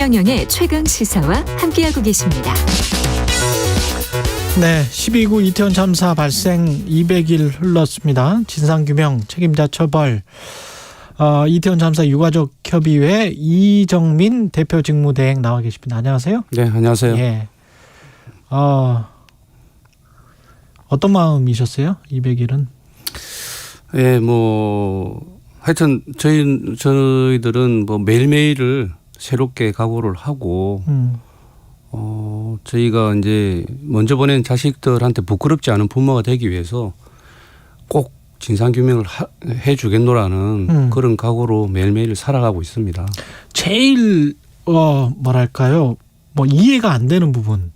영의 최강 시사와 함께하고 계십니다. 네, 12구 이태원 참사 발생 200일 흘렀습니다. 진상규명, 책임자 처벌, 이태원 참사 유가족 협의회 이정민 대표 직무대행 나와 계십니다. 안녕하세요. 네, 안녕하세요. 예. 어떤 마음이셨어요? 200일은? 예, 하여튼 저희들은 매일매일을 새롭게 각오를 하고 저희가 이제 먼저 보낸 자식들한테 부끄럽지 않은 부모가 되기 위해서 꼭 진상규명을 해주겠노라는 그런 각오로 매일매일 살아가고 있습니다. 제일 이해가 안 되는 부분,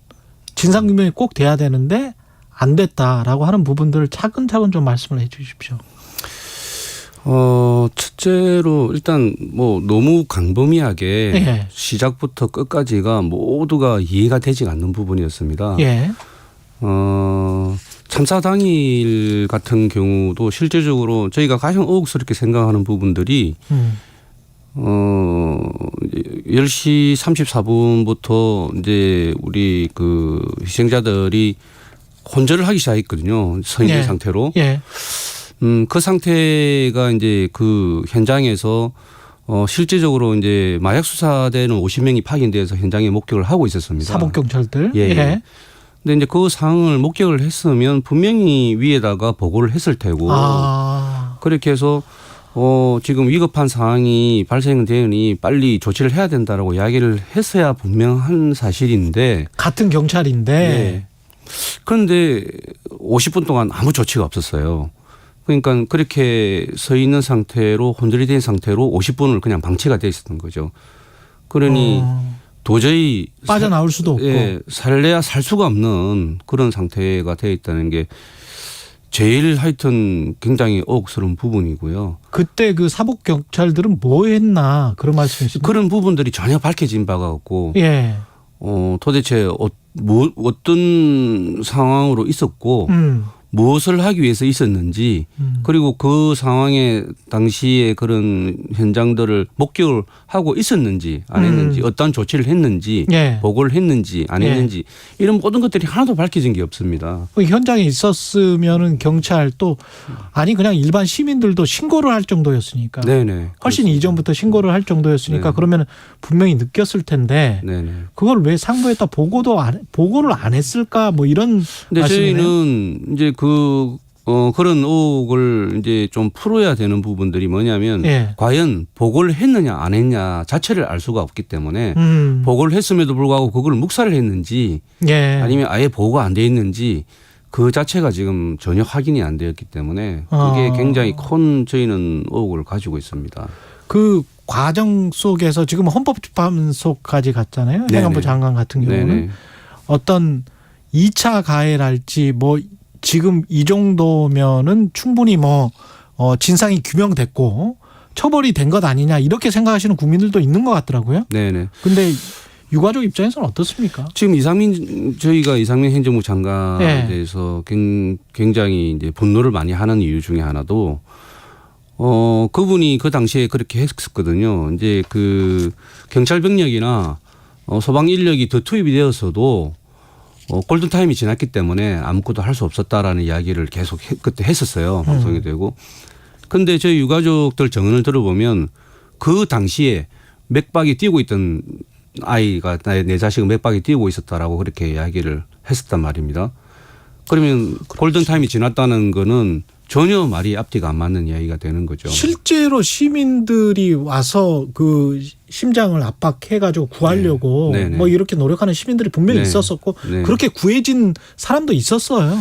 진상규명이 꼭 돼야 되는데 안 됐다라고 하는 부분들을 차근차근 좀 말씀을 해 주십시오. 첫째로 일단 너무 광범위하게 예. 시작부터 끝까지가 모두가 이해가 되지 않는 부분이었습니다. 예. 참사 당일 같은 경우도 실제적으로 저희가 가장 의혹스럽게 생각하는 부분들이 10시 34분부터 이제 우리 희생자들이 혼절을 하기 시작했거든요. 성인된 상태로. 예. 그 상태가 이제 그 현장에서 실제적으로 이제 마약 수사대는 50명이 파견돼서 현장에 목격을 하고 있었습니다. 사복 경찰들. 예. 예. 근데 이제 그 상황을 목격을 했으면 분명히 위에다가 보고를 했을 테고. 그렇게 해서 지금 위급한 상황이 발생되니 빨리 조치를 해야 된다라고 이야기를 했어야 분명한 사실인데. 같은 경찰인데. 예. 그런데 50분 동안 아무 조치가 없었어요. 그러니까 그렇게 서 있는 상태로 혼절이 된 상태로 50분을 그냥 방치가 돼 있었던 거죠. 그러니 도저히 빠져나올 수도 없고. 예, 살래야 살 수가 없는 그런 상태가 되어 있다는 게 제일 하여튼 굉장히 의혹스러운 부분이고요. 그때 그 사복 경찰들은 뭐 했나 그런 말씀이시죠? 그런 부분들이 전혀 밝혀진 바가 없고 예. 도대체 어떤 상황으로 있었고 무엇을 하기 위해서 있었는지 그리고 그 상황에 당시에 그런 현장들을 목격을 하고 있었는지 안 했는지 어떤 조치를 했는지 보고를 했는지 안 했는지 이런 모든 것들이 하나도 밝혀진 게 없습니다. 현장에 있었으면은 경찰 또 그냥 일반 시민들도 신고를 할 정도였으니까. 네네. 훨씬 그렇습니다. 이전부터 신고를 할 정도였으니까 네. 그러면 분명히 느꼈을 텐데 네네. 그걸 왜 상부에다 보고를 안 했을까 이런 근데 말씀이네요. 저희는 이제 그런 의혹을 이제 좀 풀어야 되는 부분들이 뭐냐면 과연 보고를 했느냐 안 했냐 자체를 알 수가 없기 때문에 보고를 했음에도 불구하고 그걸 묵살을 했는지 아니면 아예 보고가 안 돼 있는지 그 자체가 지금 전혀 확인이 안 되었기 때문에 그게 굉장히 큰 저희는 의혹을 가지고 있습니다. 그 과정 속에서 지금 헌법재판소까지 갔잖아요. 네네. 행안부 장관 같은 경우는 네네. 어떤 2차 가해랄지 지금 이 정도면은 충분히 진상이 규명됐고 처벌이 된 것 아니냐 이렇게 생각하시는 국민들도 있는 것 같더라고요. 네네. 근데 유가족 입장에서는 어떻습니까? 지금 저희가 이상민 행정부 장관에 대해서 굉장히 이제 분노를 많이 하는 이유 중에 하나도 그분이 그 당시에 그렇게 했었거든요. 이제 그 경찰 병력이나 소방 인력이 더 투입이 되었어도 골든타임이 지났기 때문에 아무것도 할 수 없었다라는 이야기를 계속 그때 했었어요. 방송이 되고. 그런데 저희 유가족들 증언을 들어보면 그 당시에 맥박이 뛰고 있던 아이가 내 자식은 맥박이 뛰고 있었다라고 그렇게 이야기를 했었단 말입니다. 그러면 골든타임이 지났다는 거는 전혀 말이 앞뒤가 안 맞는 이야기가 되는 거죠. 실제로 시민들이 와서 그 심장을 압박해가지고 구하려고 이렇게 노력하는 시민들이 분명히 있었었고 그렇게 구해진 사람도 있었어요.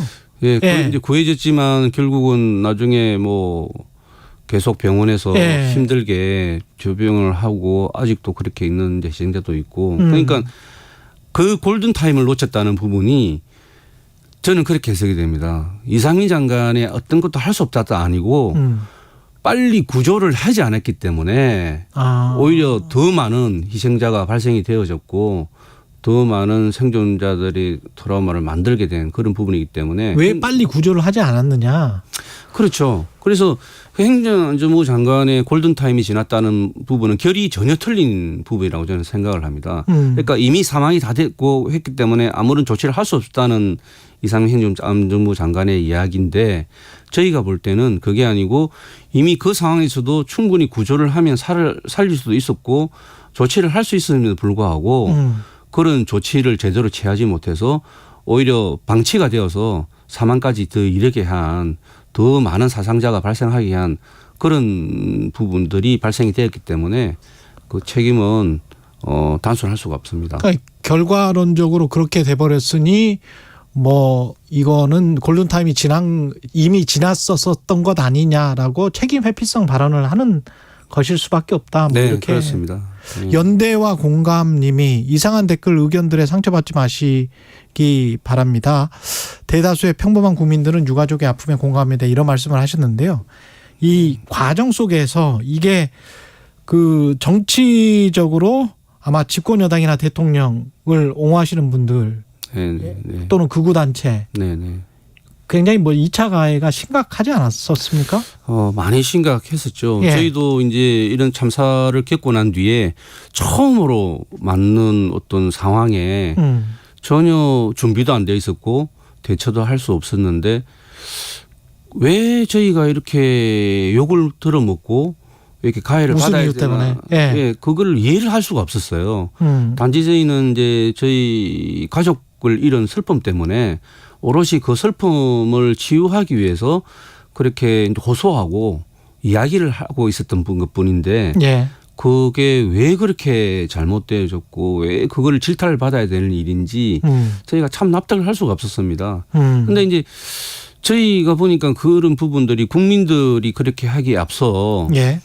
예, 이제 구해졌지만 결국은 나중에 계속 병원에서 힘들게 조병을 하고 아직도 그렇게 있는 희생자도 있고 그러니까 그 골든타임을 놓쳤다는 부분이 저는 그렇게 해석이 됩니다. 이상민 장관의 어떤 것도 할 수 없다도 아니고 빨리 구조를 하지 않았기 때문에 오히려 더 많은 희생자가 발생이 되어졌고 더 많은 생존자들이 트라우마를 만들게 된 그런 부분이기 때문에 왜 빨리 구조를 하지 않았느냐? 그렇죠. 그래서 그 행정안전부 장관의 골든타임이 지났다는 부분은 결이 전혀 틀린 부분이라고 저는 생각을 합니다. 그러니까 이미 사망이 다 됐고 했기 때문에 아무런 조치를 할 수 없다는 이상민 행정안전부 장관의 이야기인데 저희가 볼 때는 그게 아니고 이미 그 상황에서도 충분히 구조를 하면 살릴 수도 있었고 조치를 할 수 있음에도 불구하고 그런 조치를 제대로 취하지 못해서 오히려 방치가 되어서 사망까지 더 이르게 한 더 많은 사상자가 발생하게 한 그런 부분들이 발생이 되었기 때문에 그 책임은 단순할 수가 없습니다. 그러니까 결과론적으로 그렇게 돼버렸으니 뭐 이거는 골든타임이 이미 지났었던 것 아니냐라고 책임 회피성 발언을 하는 것일 수밖에 없다. 뭐 네, 이렇게 그렇습니다. 연대와 공감님이 이상한 댓글 의견들에 상처받지 마시기 바랍니다. 대다수의 평범한 국민들은 유가족의 아픔에 공감합니다. 이런 말씀을 하셨는데요. 이 과정 속에서 이게 그 정치적으로 아마 집권 여당이나 대통령을 옹호하시는 분들 네. 또는 극우단체 네. 굉장히 뭐 2차 가해가 심각하지 않았었습니까? 많이 심각했었죠. 예. 저희도 이제 이런 참사를 겪고 난 뒤에 처음으로 맞는 어떤 상황에 전혀 준비도 안 돼 있었고 대처도 할 수 없었는데 왜 저희가 이렇게 욕을 들어먹고 이렇게 가해를 무슨 받아야 이유 되나? 때문에? 예. 예, 그걸 이해를 할 수가 없었어요. 단지 저희는 이제 저희 가족을 잃은 슬픔 때문에 오롯이 그 슬픔을 치유하기 위해서 그렇게 호소하고 이야기를 하고 있었던 것뿐인데 예. 그게 왜 그렇게 잘못되어졌고 왜 그걸 질타를 받아야 되는 일인지 저희가 참 납득을 할 수가 없었습니다. 근데 이제 저희가 보니까 그런 부분들이 국민들이 그렇게 하기에 앞서 예.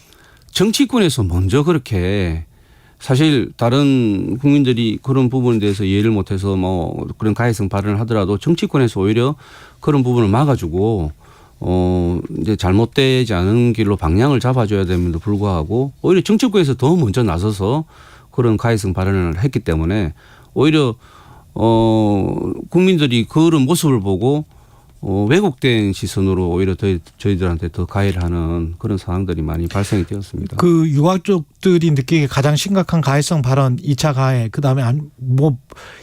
정치권에서 먼저 그렇게 사실 다른 국민들이 그런 부분에 대해서 이해를 못해서 뭐 그런 가해성 발언을 하더라도 정치권에서 오히려 그런 부분을 막아주고 이제 잘못되지 않은 길로 방향을 잡아줘야 됨에도 불구하고 오히려 정치권에서 더 먼저 나서서 그런 가해성 발언을 했기 때문에 오히려 국민들이 그런 모습을 보고 왜곡된 시선으로 오히려 저희들한테 더 가해를 하는 그런 상황들이 많이 발생이 되었습니다. 그 유가족들이 느끼기에 가장 심각한 가해성 발언 2차 가해 그다음에 뭐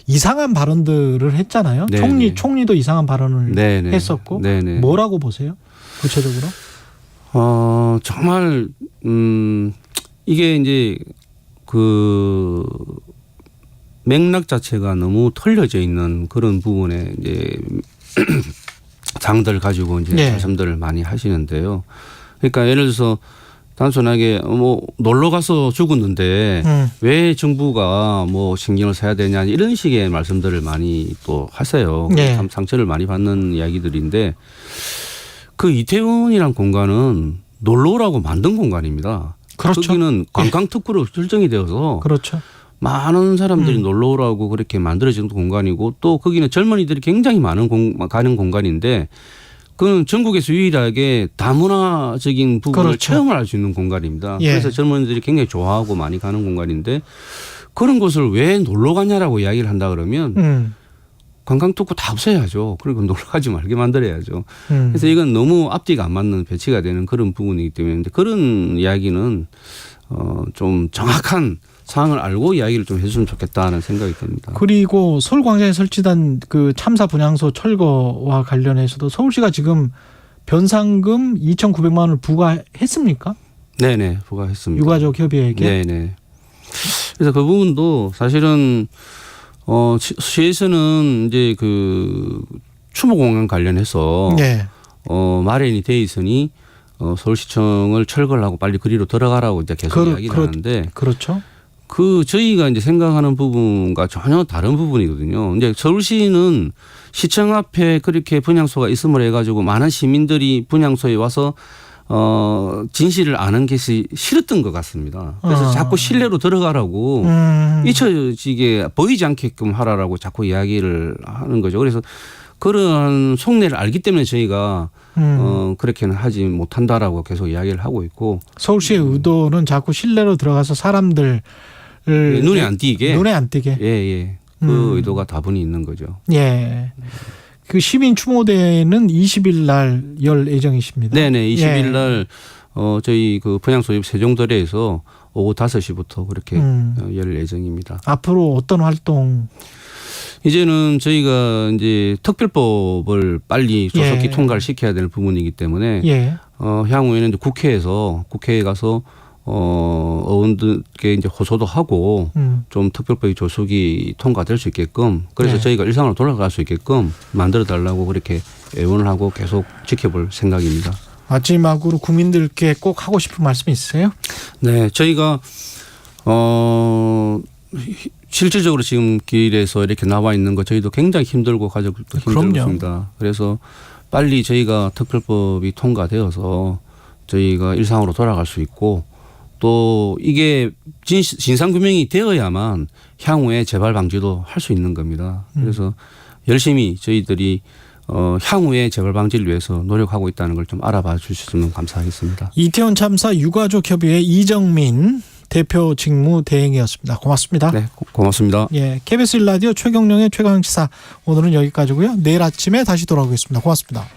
이상한 발언들을 했잖아요. 네네. 총리도 이상한 발언을 네네. 했었고 네네. 뭐라고 보세요? 구체적으로? 정말 이게 이제 그 맥락 자체가 너무 털려져 있는 그런 부분에 이제 장들 가지고 이제 네. 말씀들을 많이 하시는데요. 그러니까 예를 들어서 단순하게 뭐 놀러 가서 죽었는데 왜 정부가 뭐 신경을 써야 되냐 이런 식의 말씀들을 많이 또 하세요. 네. 참 상처를 많이 받는 이야기들인데 그 이태원이란 공간은 놀러 오라고 만든 공간입니다. 그렇죠. 거기는 관광특구로 설정이 되어서 그렇죠. 많은 사람들이 놀러 오라고 그렇게 만들어진 공간이고 또 거기는 젊은이들이 굉장히 가는 공간인데 그건 전국에서 유일하게 다문화적인 부분을 그렇죠. 체험을 할 수 있는 공간입니다. 예. 그래서 젊은이들이 굉장히 좋아하고 많이 가는 공간인데 그런 곳을 왜 놀러 가냐라고 이야기를 한다 그러면 관광특구 다 없애야죠. 그리고 놀러 가지 말게 만들어야죠. 그래서 이건 너무 앞뒤가 안 맞는 배치가 되는 그런 부분이기 때문에 그런 이야기는 좀 정확한 상황을 알고 이야기를 좀 해주면 좋겠다는 생각이 듭니다. 그리고 서울광장에 설치된 그 참사 분향소 철거와 관련해서도 서울시가 지금 변상금 2,900만 원을 부과했습니까? 네네, 부과했습니다. 유가족 협의회에게. 네네. 그래서 그 부분도 사실은 시에서는 이제 그 추모공간 관련해서 네. 마련이 돼 있으니 서울시청을 철거를 하고 빨리 그리로 들어가라고 이제 계속 이야기를 하는데 그렇죠. 저희가 이제 생각하는 부분과 전혀 다른 부분이거든요. 이제 서울시는 시청 앞에 그렇게 분향소가 있음을 해가지고 많은 시민들이 분향소에 와서 진실을 아는 것이 싫었던 것 같습니다. 그래서 자꾸 실내로 들어가라고 잊혀지게 보이지 않게끔 하라라고 자꾸 이야기를 하는 거죠. 그래서 그런 속내를 알기 때문에 저희가 그렇게는 하지 못한다라고 계속 이야기를 하고 있고 서울시의 의도는 자꾸 실내로 들어가서 사람들 눈에 안 띄게 예. 그 의도가 다분히 있는 거죠. 예. 그 시민 추모대는 20일 날 열 예정이십니다. 네네. 20일 날 저희 그 분향소집 세종도래에서 오후 5시부터 그렇게 열 예정입니다. 앞으로 어떤 활동? 이제는 저희가 이제 특별법을 빨리 조속히 통과를 시켜야 될 부분이기 때문에 향후에는 이제 국회에 가서 의원들께 이제 호소도 하고 좀 특별법이 조속히 통과될 수 있게끔 그래서 저희가 일상으로 돌아갈 수 있게끔 만들어 달라고 그렇게 애원을 하고 계속 지켜볼 생각입니다. 마지막으로 국민들께 꼭 하고 싶은 말씀이 있으세요? 네, 저희가 실질적으로 지금 길에서 이렇게 나와 있는 거 저희도 굉장히 힘들고 가족들도 힘들습니다. 그래서 빨리 저희가 특별법이 통과되어서 저희가 일상으로 돌아갈 수 있고 또 이게 진상규명이 되어야만 향후에 재발 방지도 할 수 있는 겁니다. 그래서 열심히 저희들이 향후에 재발 방지를 위해서 노력하고 있다는 걸 좀 알아봐 주셨으면 감사하겠습니다. 이태원 참사 유가족협의회 이정민 대표 직무 대행이었습니다. 고맙습니다. 네, 고맙습니다. 예, KBS 1라디오 최경영의 최강시사 오늘은 여기까지고요. 내일 아침에 다시 돌아오겠습니다. 고맙습니다.